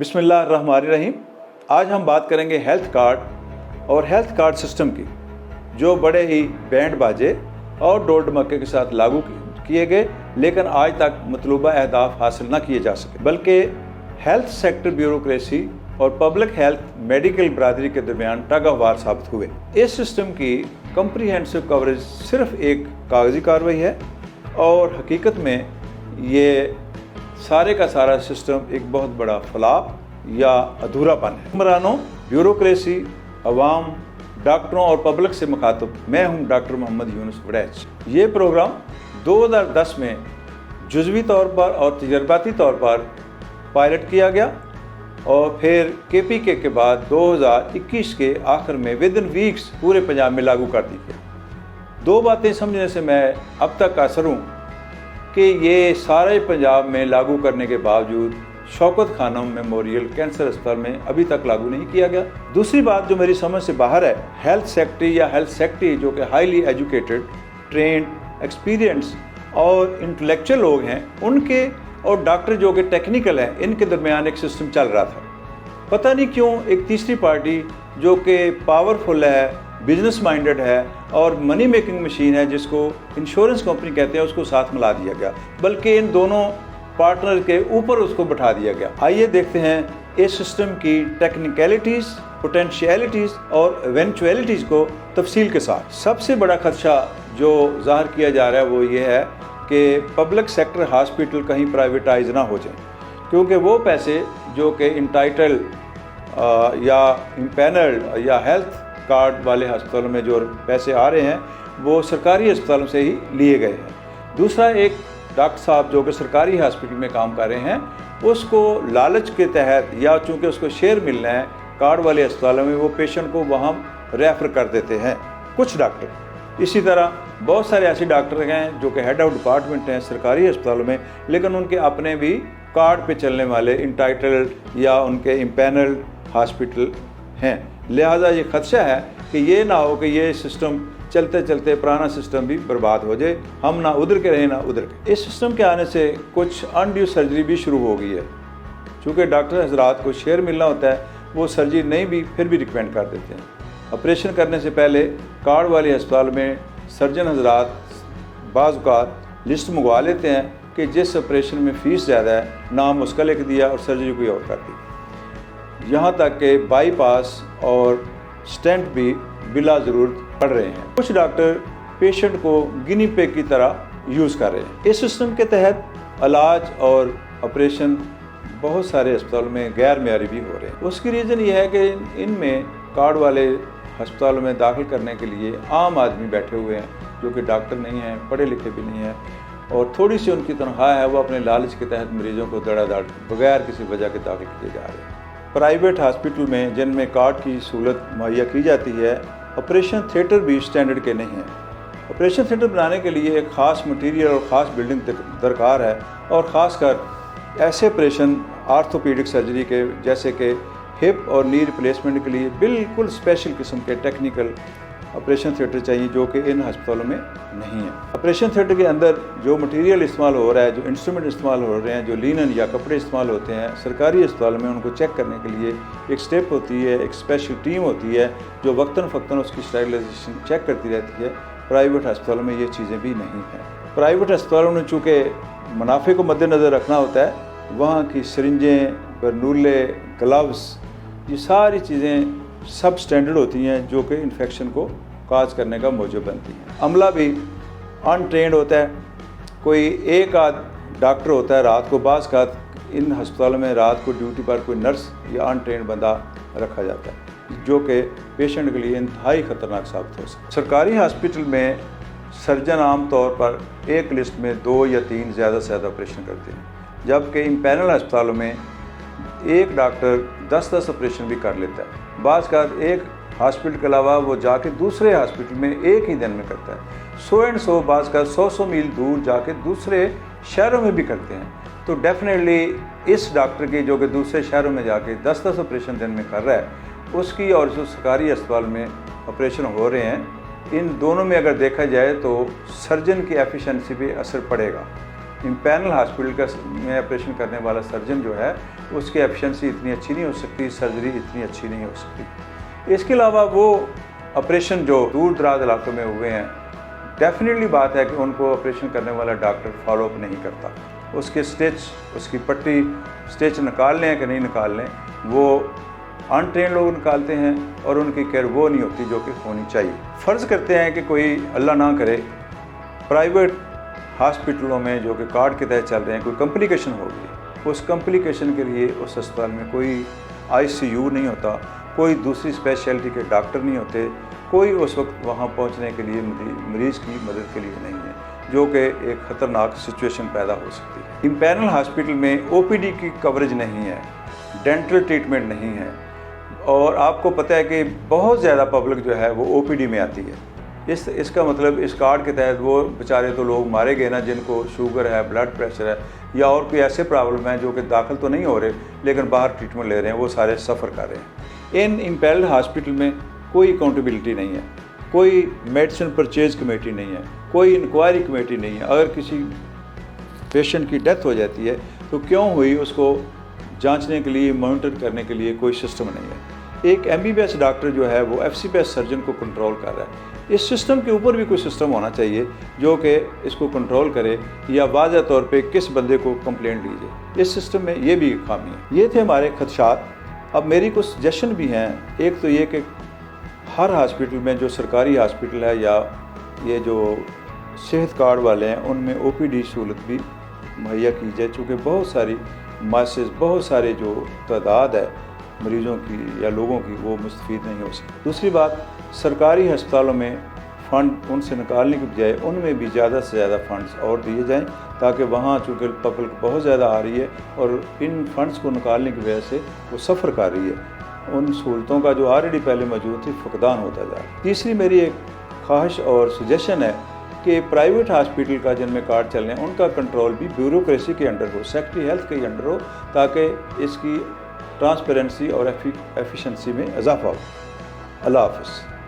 बिस्मिल्लाहिर्रहमानिर्रहीम। आज हम बात करेंगे हेल्थ कार्ड और हेल्थ कार्ड सिस्टम की, जो बड़े ही बैंड बाजे और डोल धमाके के साथ लागू किए गए, लेकिन आज तक मतलूबा अहदाफ हासिल न किए जा सके, बल्कि हेल्थ सेक्टर ब्यूरोक्रेसी और पब्लिक हेल्थ मेडिकल बरादरी के दरमियान टग ऑफ वार साबित हुए। इस सिस्टम की कम्प्रीहेंसिव कवरेज सिर्फ एक कागजी कार्रवाई है और हकीकत में ये सारे का सारा सिस्टम एक बहुत बड़ा फलाप या अधूरापन है। हुक्मरानों, ब्यूरोक्रेसी, अवाम, डॉक्टरों और पब्लिक से मुखातब मैं हूं डॉक्टर मोहम्मद यूनुस वड़ैच। ये प्रोग्राम 2010 में जुज़वी तौर पर और तजर्बाती तौर पर पायलट किया गया और फिर KPK के बाद 2021 के आखिर में विद इन वीक्स पूरे पंजाब में लागू कर दी गई। दो बातें समझने से मैं अब तक कासर हूँ कि ये सारे पंजाब में लागू करने के बावजूद शौकत खानम मेमोरियल कैंसर अस्पताल में अभी तक लागू नहीं किया गया। दूसरी बात जो मेरी समझ से बाहर है, हेल्थ सेक्रेटरी या हेल्थ सेक्रेटरी जो कि हाईली एजुकेटेड, ट्रेंड, एक्सपीरियंस और इंटेलेक्चुअल लोग हैं, उनके और डॉक्टर जो कि टेक्निकल हैं, इनके दरमियान एक सिस्टम चल रहा था। पता नहीं क्यों एक तीसरी पार्टी जो कि पावरफुल है, बिजनेस माइंडेड है और मनी मेकिंग मशीन है, जिसको इंश्योरेंस कंपनी कहते हैं, उसको साथ मिला दिया गया, बल्कि इन दोनों पार्टनर के ऊपर उसको बैठा दिया गया। आइए देखते हैं इस सिस्टम की टेक्निकलिटीज़, पोटेंशियलिटीज़ और इवेंचुअलिटीज़ को तफसील के साथ। सबसे बड़ा खदशा जो ज़ाहिर किया जा रहा है वो ये है कि पब्लिक सेक्टर हॉस्पिटल कहीं प्राइवेटाइज ना हो जाए, क्योंकि वो पैसे जो कि इंटाइटल या इम्पैनल्ड या हेल्थ कार्ड वाले अस्पतालों में जो पैसे आ रहे हैं वो सरकारी अस्पतालों से ही लिए गए हैं। दूसरा, एक डॉक्टर साहब जो कि सरकारी हॉस्पिटल में काम कर रहे हैं, उसको लालच के तहत या चूँकि उसको शेयर मिलना है कार्ड वाले अस्पतालों में, वो पेशेंट को वहाँ रेफ़र कर देते हैं कुछ डॉक्टर। इसी तरह बहुत सारे ऐसे डॉक्टर हैं जो कि हेड ऑफ डिपार्टमेंट हैं सरकारी अस्पतालों में, लेकिन उनके अपने भी कार्ड पे चलने वाले इंटाइटल्ड या उनके इम्पैनल्ड हॉस्पिटल हैं। लिहाजा ये खदशा है कि ये ना हो कि ये सिस्टम चलते चलते पुराना सिस्टम भी बर्बाद हो जाए, हम ना उधर के रहें ना उधर के। इस सिस्टम के आने से कुछ अनड्यू सर्जरी भी शुरू हो गई है। चूँकि डॉक्टर हजरात को शेयर मिलना होता है, वो सर्जरी नहीं भी फिर भी रिकमेंड कर देते हैं। ऑपरेशन करने से पहले कार्ड वाले अस्पताल में सर्जन हजरात बाज़ औक़ात लिस्ट मंगवा लेते हैं कि जिस ऑपरेशन में फ़ीस ज़्यादा है, नाम उसका लिख दिया और सर्जरी कोई और कर दी। यहाँ तक कि बाईपास और स्टेंट भी बिला ज़रूरत पड़ रहे हैं। कुछ डॉक्टर पेशेंट को गिनी पिग की तरह यूज़ कर रहे हैं। इस सिस्टम के तहत इलाज और ऑपरेशन बहुत सारे अस्पतालों में गैर मेयारी भी हो रहे हैं। उसकी रीज़न ये है कि इनमें कार्ड वाले अस्पतालों में दाखिल करने के लिए आम आदमी बैठे हुए हैं जो कि डॉक्टर नहीं हैं, पढ़े लिखे भी नहीं हैं, और थोड़ी सी उनकी तनख्वाह है, वो अपने लालच के तहत मरीज़ों को धड़ाधड़ बगैर किसी वजह के दाखिल किए जा रहे हैं। प्राइवेट हॉस्पिटल में जिनमें कार्ड की सहूलत मुहैया की जाती है, ऑपरेशन थिएटर भी स्टैंडर्ड के नहीं हैं। ऑपरेशन थिएटर बनाने के लिए एक ख़ास मटीरियल और ख़ास बिल्डिंग दरकार है, और ख़ासकर ऐसे ऑपरेशन आर्थोपीडिक सर्जरी के जैसे कि हिप और नी रिप्लेसमेंट के लिए बिल्कुल स्पेशल किस्म के टेक्निकल ऑपरेशन थिएटर चाहिए, जो कि इन अस्पतालों में नहीं है। ऑपरेशन थिएटर के अंदर जो मटेरियल इस्तेमाल हो रहा है, जो इंस्ट्रूमेंट इस्तेमाल हो रहे हैं, जो लिनन या कपड़े इस्तेमाल होते हैं, सरकारी अस्पतालों में उनको चेक करने के लिए एक स्टेप होती है, एक स्पेशल टीम होती है जो वक्तन फ़क्तन उसकी स्टरलाइजेशन चेक करती रहती है। प्राइवेट अस्पतालों में ये चीज़ें भी नहीं हैं। प्राइवेट अस्पतालों में चूँकि मुनाफे को मद्देनज़र रखना होता है, वहाँ की सिरिंजें, बरनूले, ग्लव्स, ये सारी चीज़ें सब स्टैंडर्ड होती हैं जो कि इन्फेक्शन को काज करने का मौजूद बनती हैं। अमला भी अनट्रेंड होता है, कोई एक आध डॉक्टर होता है रात को, बाज़ का इन अस्पतालों में रात को ड्यूटी पर कोई नर्स या अनट्रेंड बंदा रखा जाता है, जो कि पेशेंट के लिए इंतहाई ख़तरनाक साबित हो सकता है। सरकारी हॉस्पिटल में सर्जन आम तौर पर एक लिस्ट में 2 या 3 ज़्यादा से ज़्यादा ऑपरेशन करते हैं, जबकि इम्पैनल अस्पतालों में एक डॉक्टर 10-10 ऑपरेशन भी कर लेता है। बाज़ का एक हॉस्पिटल के अलावा वो जाके दूसरे हॉस्पिटल में एक ही दिन में करता है। 100 एंड 100 बाज़ का 100 मील दूर जाके दूसरे शहरों में भी करते हैं। तो डेफिनेटली इस डॉक्टर की जो कि दूसरे शहरों में जाके 10-10 ऑपरेशन दिन में कर रहा है, उसकी और जो सरकारी अस्पताल में ऑपरेशन हो रहे हैं, इन दोनों में अगर देखा जाए तो सर्जन की एफिशिएंसी पे असर पड़ेगा। इम्पैनल हॉस्पिटल का में ऑपरेशन करने वाला सर्जन जो है उसकी एफिशिएंसी इतनी अच्छी नहीं हो सकती, सर्जरी इतनी अच्छी नहीं हो सकती। इसके अलावा वो ऑपरेशन जो दूर दराज इलाकों में हुए हैं, डेफिनेटली बात है कि उनको ऑपरेशन करने वाला डॉक्टर फॉलोअप नहीं करता। उसके स्टिच, उसकी पट्टी, स्टिच निकाल लें कि नहीं निकाल लें, वो अनट्रेन लोग निकालते हैं और उनकी केयर वो नहीं होती जो कि होनी चाहिए। फ़र्ज़ करते हैं कि कोई अल्लाह ना करे प्राइवेट हॉस्पिटलों में जो कि कार्ड के तहत चल रहे हैं कोई कॉम्प्लिकेशन हो गई, उस कॉम्प्लिकेशन के लिए उस अस्पताल में कोई आईसीयू नहीं होता, कोई दूसरी स्पेशलिटी के डॉक्टर नहीं होते, कोई उस वक्त वहाँ पहुँचने के लिए मरीज़ की मदद के लिए नहीं है, जो कि एक ख़तरनाक सिचुएशन पैदा हो सकती है। इम्पैनल हॉस्पिटल में ओपीडी की कवरेज नहीं है, डेंटल ट्रीटमेंट नहीं है, और आपको पता है कि बहुत ज़्यादा पब्लिक जो है वो ओपीडी में आती है। इसका मतलब इस कार्ड के तहत वो बेचारे तो लोग मारे गए ना जिनको शुगर है, ब्लड प्रेशर है या और कोई ऐसे प्रॉब्लम है जो कि दाखिल तो नहीं हो रहे लेकिन बाहर ट्रीटमेंट ले रहे हैं, वो सारे सफ़र कर रहे हैं। इन इम्पैनल्ड हॉस्पिटल में कोई अकाउंटेबिलिटी नहीं है, कोई मेडिसिन परचेज कमेटी नहीं है, कोई इंक्वायरी कमेटी नहीं है। अगर किसी पेशेंट की डेथ हो जाती है तो क्यों हुई उसको जांचने के लिए, मॉनिटर करने के लिए कोई सिस्टम नहीं है। एक एमबीबीएस डॉक्टर जो है वो एफसीपीएस सर्जन को कंट्रोल कर रहा है। इस सिस्टम के ऊपर भी कोई सिस्टम होना चाहिए जो कि इसको कंट्रोल करे या वाज़ह तौर पे किस बंदे को कंप्लेंट लीजिए। इस सिस्टम में ये भी एक खामी है। ये थे हमारे खदशात। अब मेरी कुछ सजेशन भी हैं। एक तो ये कि हर हॉस्पिटल में जो सरकारी हॉस्पिटल है या ये जो सेहत कार्ड वाले हैं उनमें ओपीडी सहूलत भी मुहैया की जाए, चूँकि बहुत सारी मासेस, बहुत सारे जो तादाद है मरीज़ों की या लोगों की वो मुस्तफ़ीद नहीं हो सकती। दूसरी बात, सरकारी अस्पतालों में फ़ंड उनसे निकालने की बजाय उनमें भी ज़्यादा से ज़्यादा फ़ंड्स और दिए जाएं, ताकि वहाँ चूँकि पब्लिक बहुत ज़्यादा आ रही है और इन फ़ंड्स को निकालने की वजह से वो सफ़र कर रही है, उन सहूलतों का जो ऑलरेडी पहले मौजूद थी फुकदान होता जा रहा है। तीसरी मेरी एक ख्वाहिश और सजेशन है कि प्राइवेट हॉस्पिटल का जिनमें कार्ड चल रहे हैं उनका कंट्रोल भी ब्यूरोक्रेसी के अंडर हो, सेक्रेटरी हेल्थ के अंडर हो, ताकि इसकी ट्रांसपेरेंसी और एफिशिएंसी में इजाफा हो। अल्लाह हाफ़िज़।